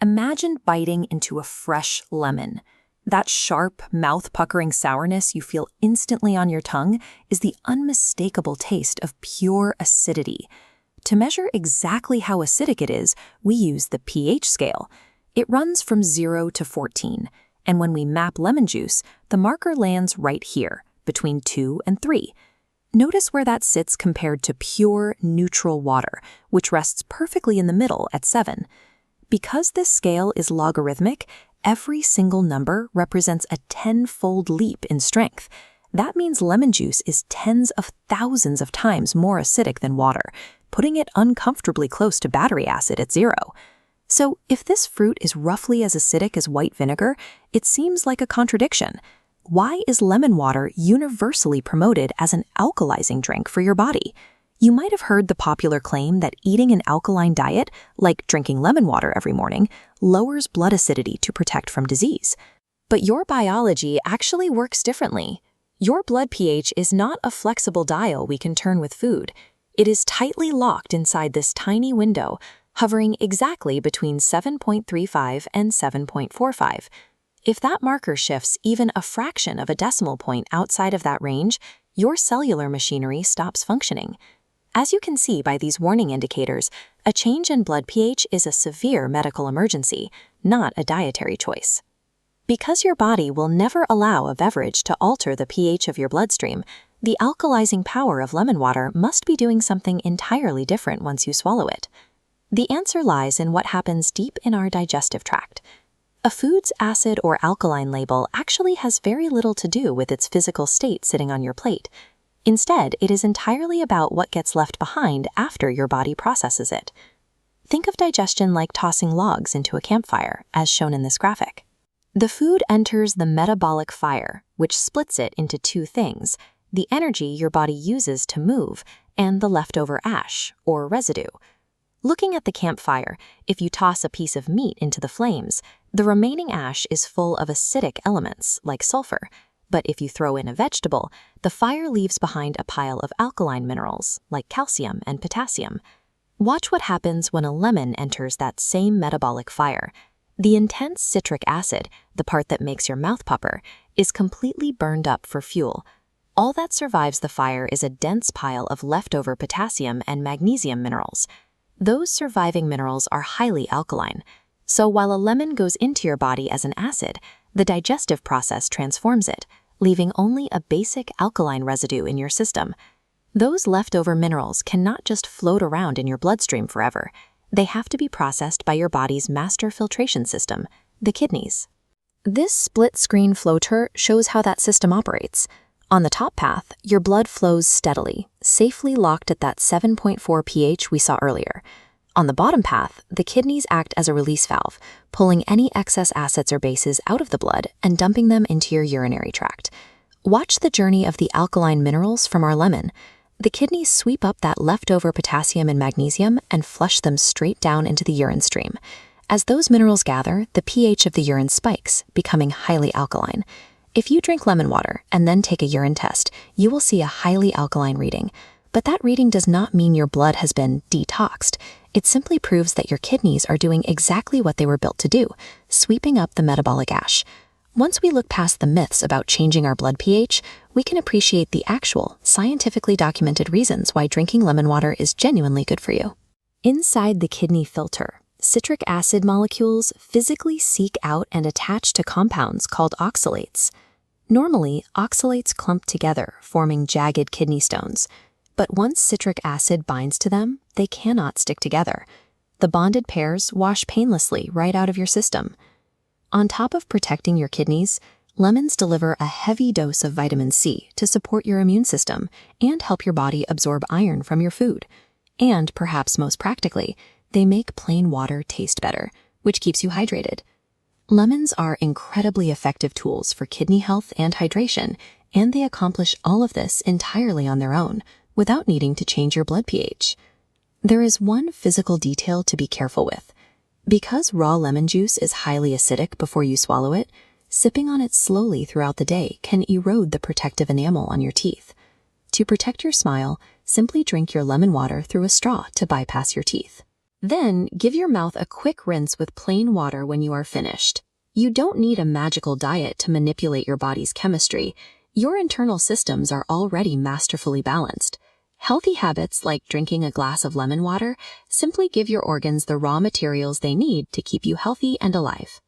Imagine biting into a fresh lemon. That sharp, mouth-puckering sourness you feel instantly on your tongue is the unmistakable taste of pure acidity. To measure exactly how acidic it is, we use the pH scale. It runs from 0 to 14, and when we map lemon juice, the marker lands right here, between 2 and 3. Notice where that sits compared to pure, neutral water, which rests perfectly in the middle at 7. Because this scale is logarithmic, every single number represents a 10-fold leap in strength. That means lemon juice is tens of thousands of times more acidic than water, putting it uncomfortably close to battery acid at 0. So if this fruit is roughly as acidic as white vinegar, it seems like a contradiction. Why is lemon water universally promoted as an alkalizing drink for your body? You might have heard the popular claim that eating an alkaline diet, like drinking lemon water every morning, lowers blood acidity to protect from disease. But your biology actually works differently. Your blood pH is not a flexible dial we can turn with food. It is tightly locked inside this tiny window, hovering exactly between 7.35 and 7.45. If that marker shifts even a fraction of a decimal point outside of that range, your cellular machinery stops functioning. As you can see by these warning indicators, a change in blood pH is a severe medical emergency, not a dietary choice. Because your body will never allow a beverage to alter the pH of your bloodstream, the alkalizing power of lemon water must be doing something entirely different once you swallow it. The answer lies in what happens deep in our digestive tract. A food's acid or alkaline label actually has very little to do with its physical state sitting on your plate. Instead, it is entirely about what gets left behind after your body processes it. Think of digestion like tossing logs into a campfire, as shown in this graphic. The food enters the metabolic fire, which splits it into two things: the energy your body uses to move and the leftover ash, or residue. Looking at the campfire, if you toss a piece of meat into the flames, the remaining ash is full of acidic elements, like sulfur. But if you throw in a vegetable, the fire leaves behind a pile of alkaline minerals, like calcium and potassium. Watch what happens when a lemon enters that same metabolic fire. The intense citric acid, the part that makes your mouth pucker, is completely burned up for fuel. All that survives the fire is a dense pile of leftover potassium and magnesium minerals. Those surviving minerals are highly alkaline. So while a lemon goes into your body as an acid, the digestive process transforms it, leaving only a basic alkaline residue in your system. Those leftover minerals cannot just float around in your bloodstream forever. They have to be processed by your body's master filtration system, the kidneys. This split-screen flowchart shows how that system operates. On the top path, your blood flows steadily, safely locked at that 7.4 pH we saw earlier. On the bottom path, the kidneys act as a release valve, pulling any excess acids or bases out of the blood and dumping them into your urinary tract. Watch the journey of the alkaline minerals from our lemon. The kidneys sweep up that leftover potassium and magnesium and flush them straight down into the urine stream. As those minerals gather, the pH of the urine spikes, becoming highly alkaline. If you drink lemon water and then take a urine test, you will see a highly alkaline reading. But that reading does not mean your blood has been detoxed. It simply proves that your kidneys are doing exactly what they were built to do, sweeping up the metabolic ash. Once we look past the myths about changing our blood pH, we can appreciate the actual, scientifically documented reasons why drinking lemon water is genuinely good for you. Inside the kidney filter, citric acid molecules physically seek out and attach to compounds called oxalates. Normally, oxalates clump together, forming jagged kidney stones. But once citric acid binds to them, they cannot stick together. The bonded pairs wash painlessly right out of your system. On top of protecting your kidneys, lemons deliver a heavy dose of vitamin C to support your immune system and help your body absorb iron from your food. And perhaps most practically, they make plain water taste better, which keeps you hydrated. Lemons are incredibly effective tools for kidney health and hydration, and they accomplish all of this entirely on their own, without needing to change your blood pH. There is one physical detail to be careful with. Because raw lemon juice is highly acidic before you swallow it, sipping on it slowly throughout the day can erode the protective enamel on your teeth. To protect your smile, simply drink your lemon water through a straw to bypass your teeth. Then, give your mouth a quick rinse with plain water when you are finished. You don't need a magical diet to manipulate your body's chemistry. Your internal systems are already masterfully balanced. Healthy habits like drinking a glass of lemon water simply give your organs the raw materials they need to keep you healthy and alive.